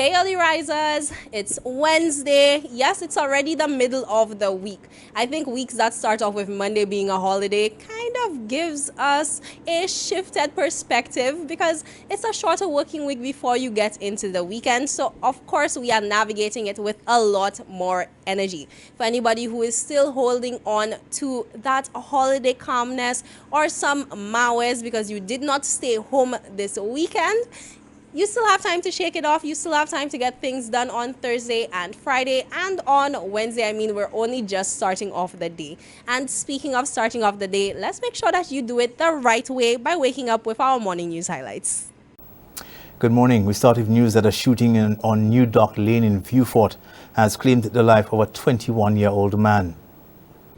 Hey early risers, it's Wednesday. Yes, it's already the middle of the week. I think weeks that start off with Monday being a holiday kind of gives us a shifted perspective because it's a shorter working week before you get into the weekend. So of course we are navigating it with a lot more energy. For anybody who is still holding on to that holiday calmness or some malice because you did not stay home this weekend, you still have time to shake it off. You still have time to get things done on Thursday and Friday and on Wednesday. I mean, we're only just starting off the day. And speaking of starting off the day, let's make sure that you do it the right way by waking up with our morning news highlights. Good morning. We start with news that a shooting on New Dock Lane in Vieux-Fort has claimed the life of a 21-year-old man.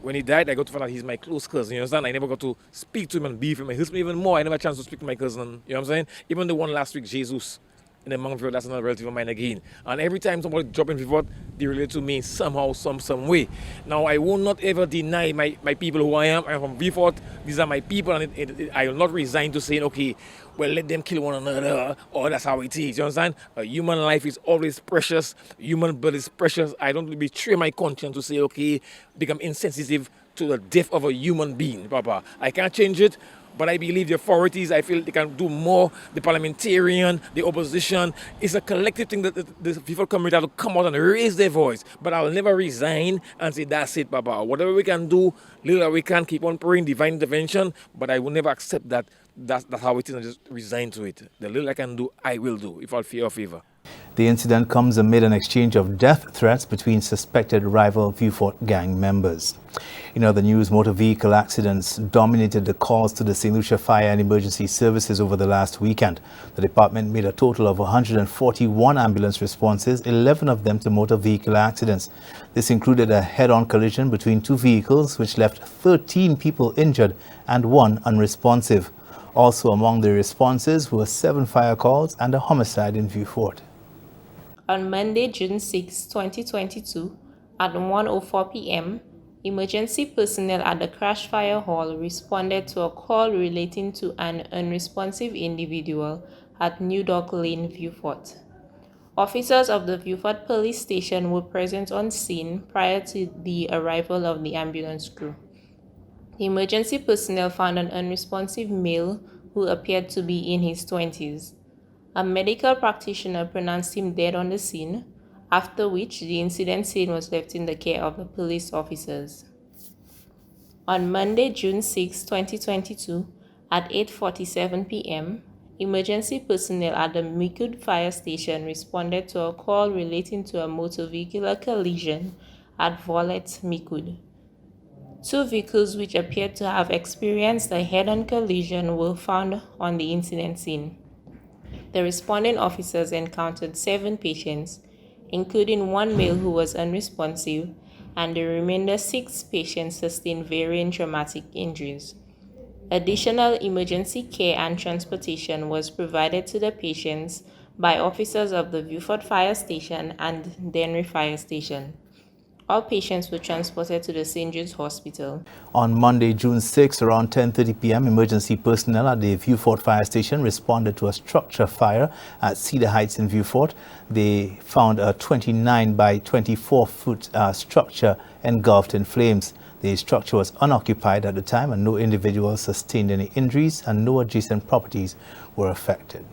When he died, I got to find out he's my close cousin, you understand? I never got to speak to him and beef him. It hurts me even more. I never had a chance to speak to my cousin, you know what I'm saying? Even the one last week, Jesus, in the Mount View, that's another relative of mine again. And every time somebody drop in Vieux-Fort, they relate to me somehow, some way. Now, I will not ever deny my people who I am. I'm from Vieux-Fort. These are my people, and I will not resign to saying, okay, well, let them kill one another, or that's how it is, you understand? A human life is always precious. Human blood is precious. I don't betray my conscience to say, okay, become insensitive to the death of a human being, Papa. I can't change it, but I believe the authorities, I feel they can do more. The parliamentarian, the opposition. It's a collective thing that the people community have to come out and raise their voice. But I'll never resign and say, that's it, Papa. Whatever we can do, little we can, keep on praying, divine intervention, but I will never accept that. That's how it is, and just resign to it. The little I can do, I will do, without fear or favor. The incident comes amid an exchange of death threats between suspected rival Vieux-Fort gang members. In other news, motor vehicle accidents dominated the calls to the St. Lucia Fire and Emergency Services over the last weekend. The department made a total of 141 ambulance responses, 11 of them to motor vehicle accidents. This included a head-on collision between two vehicles, which left 13 people injured and one unresponsive. Also among the responses were 7 fire calls and a homicide in Vieux-Fort. On Monday, June 6, 2022, at 1:04 p.m., emergency personnel at the Crash Fire Hall responded to a call relating to an unresponsive individual at New Dock Lane, Vieux-Fort. Officers of the Vieux-Fort police station were present on scene prior to the arrival of the ambulance crew. The emergency personnel found an unresponsive male who appeared to be in his 20s. A medical practitioner pronounced him dead on the scene, after which the incident scene was left in the care of the police officers. On Monday, June 6, 2022, at 8:47 p.m., emergency personnel at the Micoud Fire Station responded to a call relating to a motor vehicular collision at Volet, Micoud. Two vehicles which appeared to have experienced a head-on collision were found on the incident scene. The responding officers encountered 7 patients, including one male who was unresponsive, and the remainder 6 patients sustained varying traumatic injuries. Additional emergency care and transportation was provided to the patients by officers of the Vieux-Fort Fire Station and Dennery Fire Station. All patients were transported to the St. Jude's Hospital. On Monday, June 6, around 10:30 p.m., emergency personnel at the Vieux-Fort Fire Station responded to a structure fire at Cedar Heights in Vieux-Fort. They found a 29 by 24-foot structure engulfed in flames. The structure was unoccupied at the time and no individuals sustained any injuries and no adjacent properties were affected.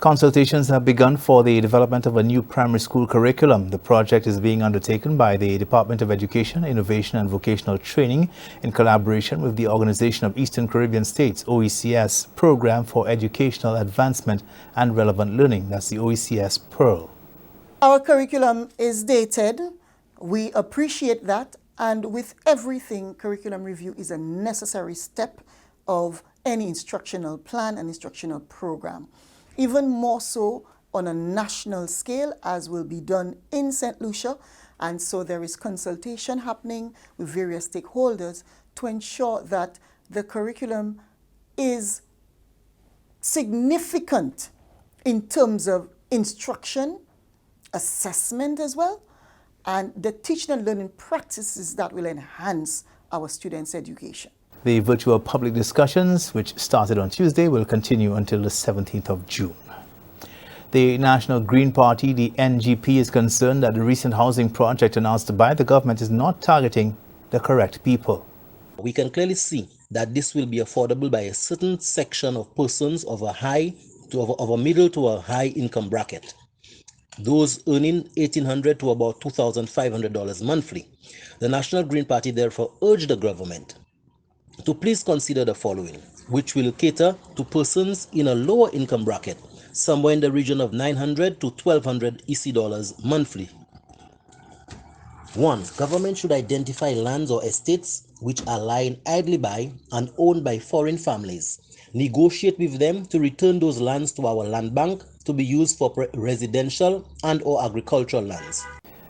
Consultations have begun for the development of a new primary school curriculum. The project is being undertaken by the Department of Education, Innovation and Vocational Training in collaboration with the Organization of Eastern Caribbean States, OECS, Program for Educational Advancement and Relevant Learning. That's the OECS PEARL. Our curriculum is dated. We appreciate that. And with everything, curriculum review is a necessary step of any instructional plan and instructional program. Even more so on a national scale, as will be done in St. Lucia. And so there is consultation happening with various stakeholders to ensure that the curriculum is significant in terms of instruction, assessment as well, and the teaching and learning practices that will enhance our students' education. The virtual public discussions, which started on Tuesday, will continue until the 17th of June. The National Green Party, the NGP, is concerned that the recent housing project announced by the government is not targeting the correct people. We can clearly see that this will be affordable by a certain section of persons of a middle to a high income bracket. Those earning $1,800 to about $2,500 monthly. The National Green Party therefore urged the government to please consider the following, which will cater to persons in a lower income bracket, somewhere in the region of $900 to $1,200 EC dollars monthly. 1. Government should identify lands or estates which are lying idly by and owned by foreign families. Negotiate with them to return those lands to our land bank to be used for residential and or agricultural lands.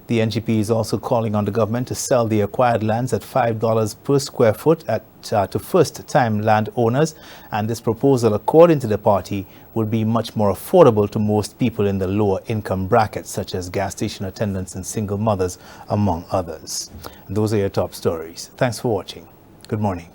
The NGP is also calling on the government to sell the acquired lands at $5 per square foot to first-time landowners, and this proposal, according to the party, would be much more affordable to most people in the lower income brackets, such as gas station attendants and single mothers, among others. And those are your top stories. Thanks for watching. Good morning.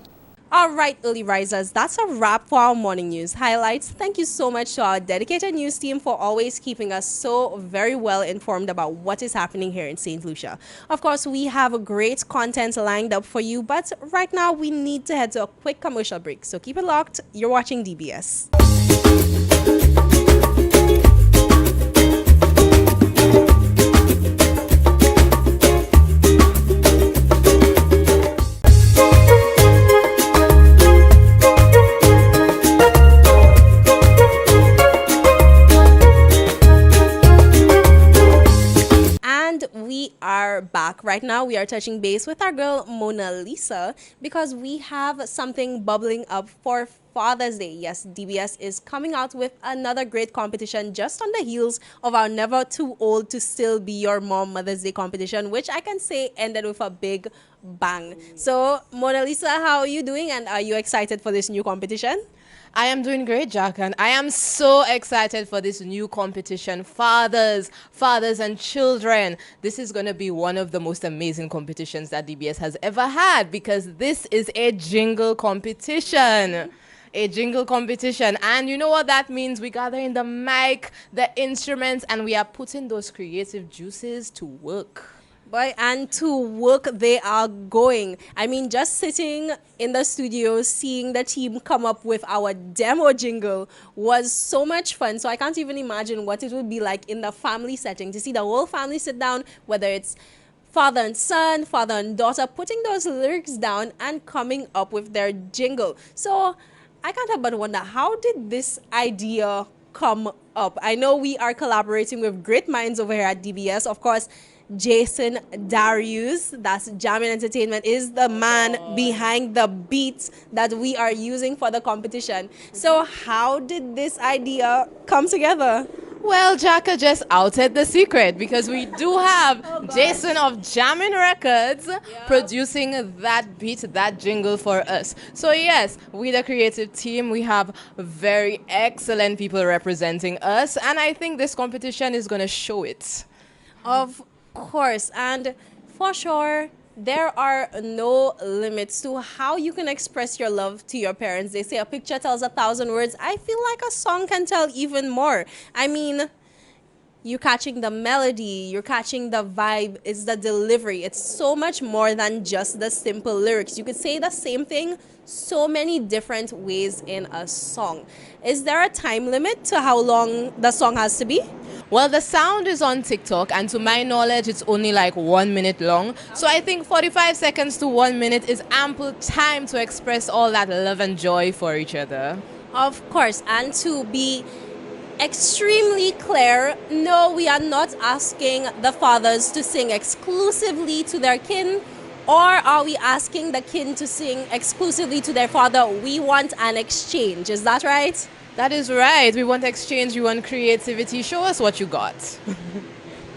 All right, early risers, that's a wrap for our morning news highlights. Thank you so much to our dedicated news team for always keeping us so very well informed about what is happening here in St. Lucia. Of course, we have a great content lined up for you, but right now we need to head to a quick commercial break. So keep it locked. You're watching DBS. Back right now, we are touching base with our girl Mona Lisa because we have something bubbling up for Father's Day. Yes, DBS is coming out with another great competition just on the heels of our Never Too Old to Still Be Your Mom Mother's Day competition, which I can say ended with a big bang. So Mona Lisa, how are you doing, and are you excited for this new competition? I am doing great, Jack, and I am so excited for this new competition. Fathers and children. This is going to be one of the most amazing competitions that DBS has ever had because this is a jingle competition. A jingle competition. And you know what that means? We gather in the mic, the instruments, and we are putting those creative juices to work. Boy, and to work they are going. I mean, just sitting in the studio, seeing the team come up with our demo jingle was so much fun. So I can't even imagine what it would be like in the family setting to see the whole family sit down, whether it's father and son, father and daughter, putting those lyrics down and coming up with their jingle. So I can't help but wonder, how did this idea come up? I know we are collaborating with great minds over here at DBS. Of course, Jason Darius, that's Jamming Entertainment, is the man behind the beats that we are using for the competition. So how did this idea come together? Well, Jacka just outed the secret because we do have Jason of Jammin' Records producing that beat, that jingle for us. So yes, we the creative team, we have very excellent people representing us, and I think this competition is going to show it. Of course, and for sure, there are no limits to how you can express your love to your parents. They say a picture tells 1,000 words. I feel like a song can tell even more. I mean, you're catching the melody, you're catching the vibe, it's the delivery. It's so much more than just the simple lyrics. You could say the same thing so many different ways in a song. Is there a time limit to how long the song has to be? Well, the sound is on TikTok, and to my knowledge, it's only like 1 minute long. So I think 45 seconds to 1 minute is ample time to express all that love and joy for each other. Of course, and to be extremely clear, no, we are not asking the fathers to sing exclusively to their kin, or are we asking the kin to sing exclusively to their father? We want an exchange. Is that right? That is right. We want exchange, we want creativity. Show us what you got.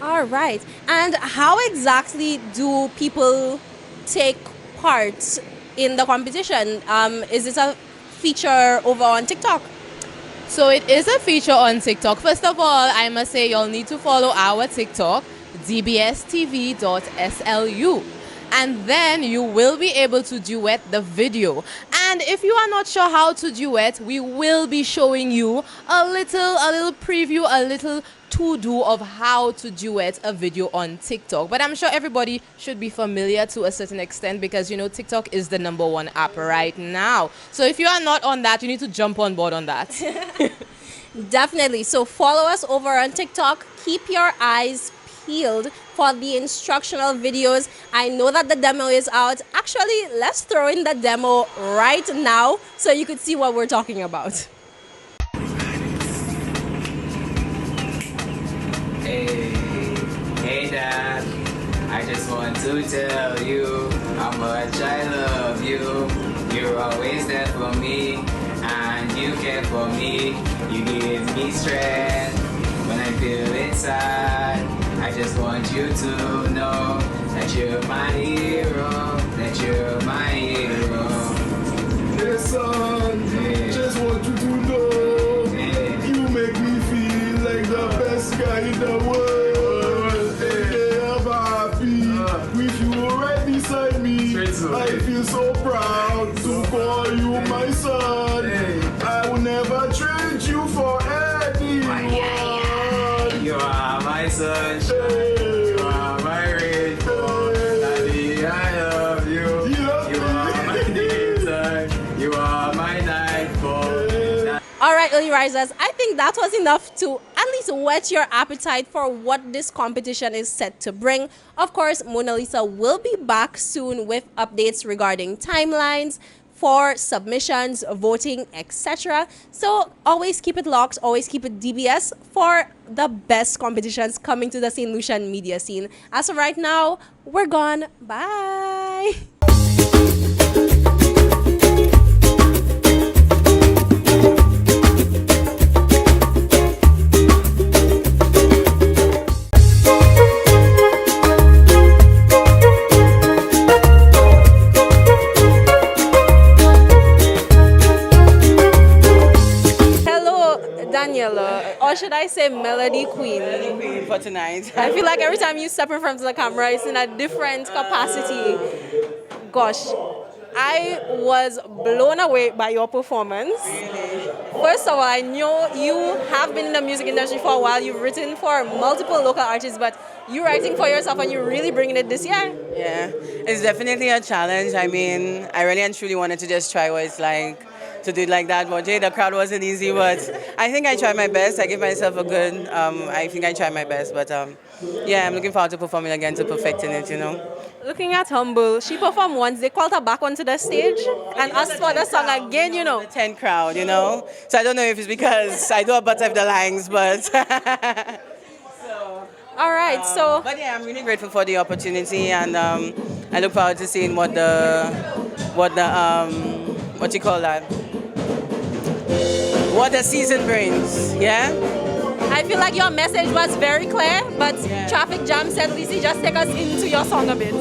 All right. And how exactly do people take part in the competition? Is it a feature over on TikTok? So it is a feature on TikTok. First of all, I must say you'll need to follow our TikTok, dbstv.slu. And then you will be able to duet the video. And if you are not sure how to duet, we will be showing you a little preview, a little to-do of how to duet a video on TikTok. But I'm sure everybody should be familiar to a certain extent because, you know, TikTok is the #1 app right now. So if you are not on that, you need to jump on board on that. Definitely. So follow us over on TikTok. Keep your eyes peeled for the instructional videos. I know that the demo is out. Actually, let's throw in the demo right now so you could see what we're talking about. Hey Dad, I just want to tell you how much I love you. You're always there for me, and you care for me. You give me strength when I feel inside. I just want you to know that you're my hero, that you're my hero. Hey son, just want you to know, you make me feel like the best guy in the world. Hey, I'm happy with you right beside me. I feel so proud to call you my son. I will never trade you for anyone. You are my sunshine, you are my rainbow. Daddy, I love you. You are my daytime, you are my nightfall. All right, early risers, I think that was enough to at least whet your appetite for what this competition is set to bring. Of course, Mona Lisa will be back soon with updates regarding timelines for submissions, voting, etc. So always keep it locked, always keep it DBS for the best competitions coming to the St. Lucian media scene. As of right now, we're gone. Bye. Daniela, or should I say Melody Queen? Melody Queen for tonight. I feel like every time you step in front of the camera, it's in a different capacity. Gosh, I was blown away by your performance. Really? First of all, I know you have been in the music industry for a while. You've written for multiple local artists, but you're writing for yourself and you're really bringing it this year. Yeah, it's definitely a challenge. I mean, I really and truly wanted to just try what it's like to do it like that. But the crowd wasn't easy, but I think I tried my best. I gave myself a good, I think I tried my best. But yeah, I'm looking forward to performing again, to perfecting it, you know. Looking at Humble, she performed once. They called her back onto the stage and asked for the song again, you know. The 10 crowd, you know. So I don't know if it's because I do a butt of the lines, but... All right, so... But yeah, I'm really grateful for the opportunity, and I look forward to seeing what you call that? What the season brings, yeah? I feel like your message was very clear, but Traffic Jam said, Lizzie, just take us into your song a bit.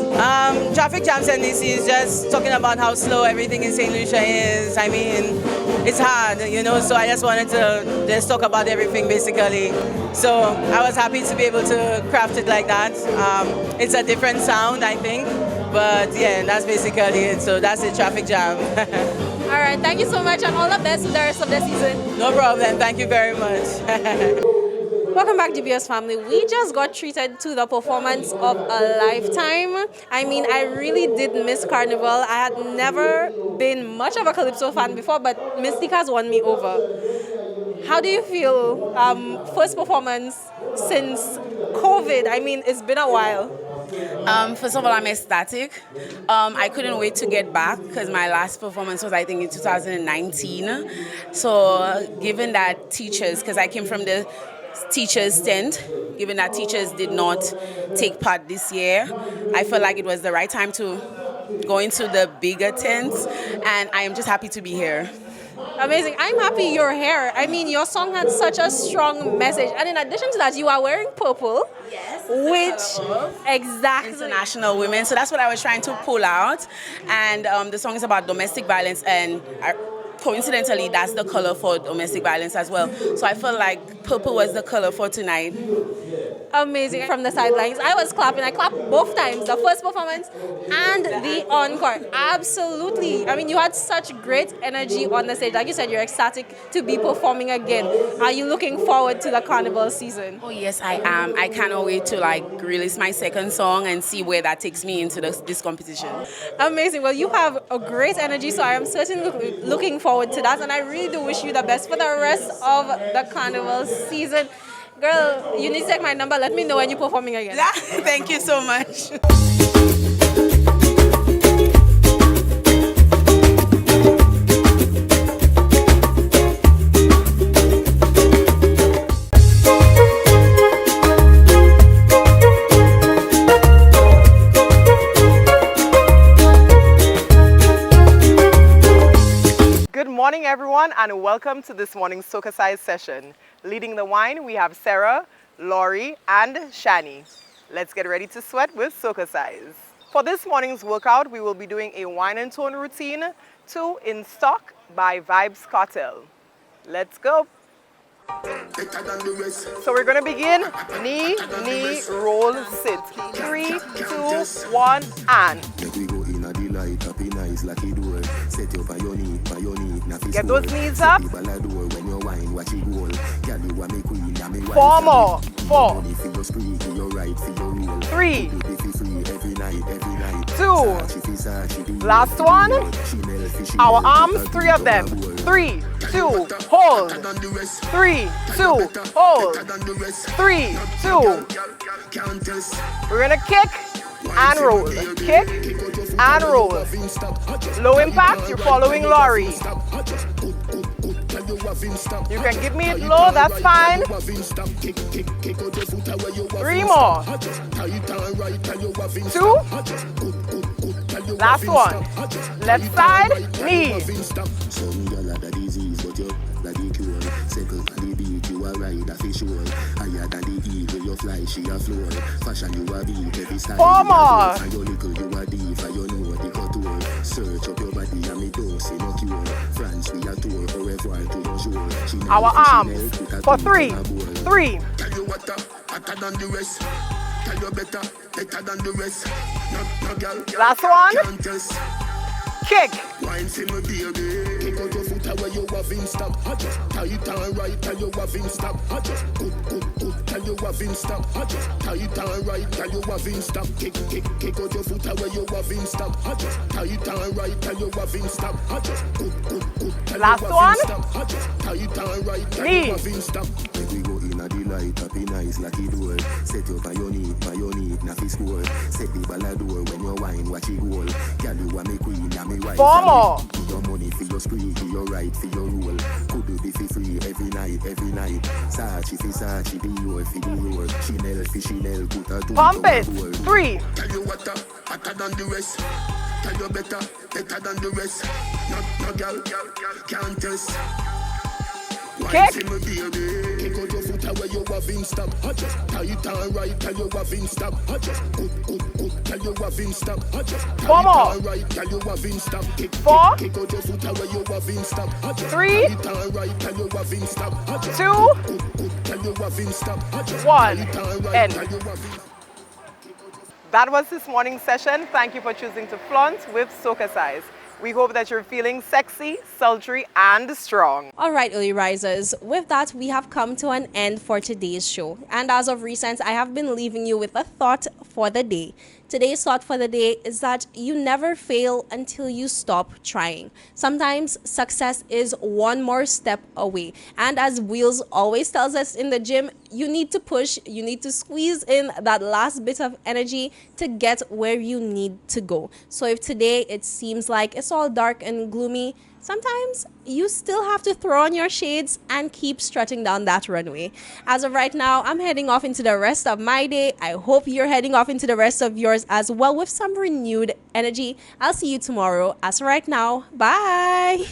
Traffic Jam said, Lizzie is just talking about how slow everything in St. Lucia is. I mean, it's hard, you know, so I just wanted to just talk about everything, basically. So I was happy to be able to craft it like that. It's a different sound, I think, but yeah, that's basically it. So that's the Traffic Jam. All right, thank you so much, and all the best with the rest of the season. No problem, thank you very much. Welcome back, DBS family. We just got treated to the performance of a lifetime. I mean, I really did miss Carnival. I had never been much of a Calypso fan before, but Mystica's won me over. How do you feel? First performance since COVID. I mean, it's been a while. First of all, I'm ecstatic. I couldn't wait to get back because my last performance was, I think, in 2019. So given that teachers, because I came from the teachers tent, given that teachers did not take part this year, I felt like it was the right time to go into the bigger tents, and I am just happy to be here. Amazing. I'm happy you're here. I mean, your song had such a strong message. And in addition to that, you are wearing purple. Yes. Which, exactly. International Women. So that's what I was trying to pull out. And the song is about domestic violence, and coincidentally, that's the color for domestic violence as well. So I felt like purple was the color for tonight. Amazing. From the sidelines, I was clapping. I clapped both times, the first performance and the encore. Absolutely. I mean, you had such great energy on the stage. Like you said, you're ecstatic to be performing again. Are you looking forward to the carnival season? Oh yes, I am. I cannot wait to release my second song and see where that takes me into this competition. Amazing. Well, you have a great energy, so I am certainly looking forward to that. And I really do wish you the best for the rest of the carnival season. Girl, you need to take my number. Let me know when you're performing again. Thank you so much. Good morning, everyone, and welcome to this morning's Soca Size session. Leading the wine, we have Sarah, Laurie, and Shani. Let's get ready to sweat with Soca Size. For this morning's workout, we will be doing a wine and tone routine to In Stock by Vibes Cartel. Let's go. So we're going to begin knee, knee, roll, sit. 3, 2, 1, and. Get those knees up. 4 more. 4. 3. 2. Last one. Our arms, 3 of them. 3, 2, hold. 3, 2, hold. 3, 2. We're gonna kick and roll. Kick and roll. Low impact, you're following Laurie. You can give me it low, that's fine. 3 more. 2. Last one. Left side, knee. Four more. Our arms for 3. 3. Last one. Kick. Last one. Knee. Happy nice, lucky door. Set up my unit, naffy score. Set the ballador when you wine, watch it goal. Girl, you are me queen, and me wife. 4 more. Your money for your spree, for your right, for your rule. Could do be free every night. Sachi for Sachi, be your for the road. Chanel for Chanel, put her to pump it. 3. Tell you what, hotter than the rest. Tell you better than the rest. No girl, can't test. Kick. Kick out your foot away, you have him stop. Tie it on right, tell you have him stop. Good, tell you have him stop. 4 more. Right, tell you have him stop. 4. Kick out your foot away, you have him stop. 3. Tie it on right, tell you have him stop. 2. Good, tell you have him stop. 1. End. That was this morning's session. Thank you for choosing to flaunt with Soca Size. We hope that you're feeling sexy, sultry, and strong. All right, early risers. With that, we have come to an end for today's show. And as of recent, I have been leaving you with a thought for the day. Today's thought for the day is that you never fail until you stop trying. Sometimes success is one more step away. And as Wheels always tells us in the gym, you need to push, you need to squeeze in that last bit of energy to get where you need to go. So if today it seems like it's all dark and gloomy, sometimes you still have to throw on your shades and keep strutting down that runway. As of right now, I'm heading off into the rest of my day. I hope you're heading off into the rest of yours as well with some renewed energy. I'll see you tomorrow. As of right now, bye.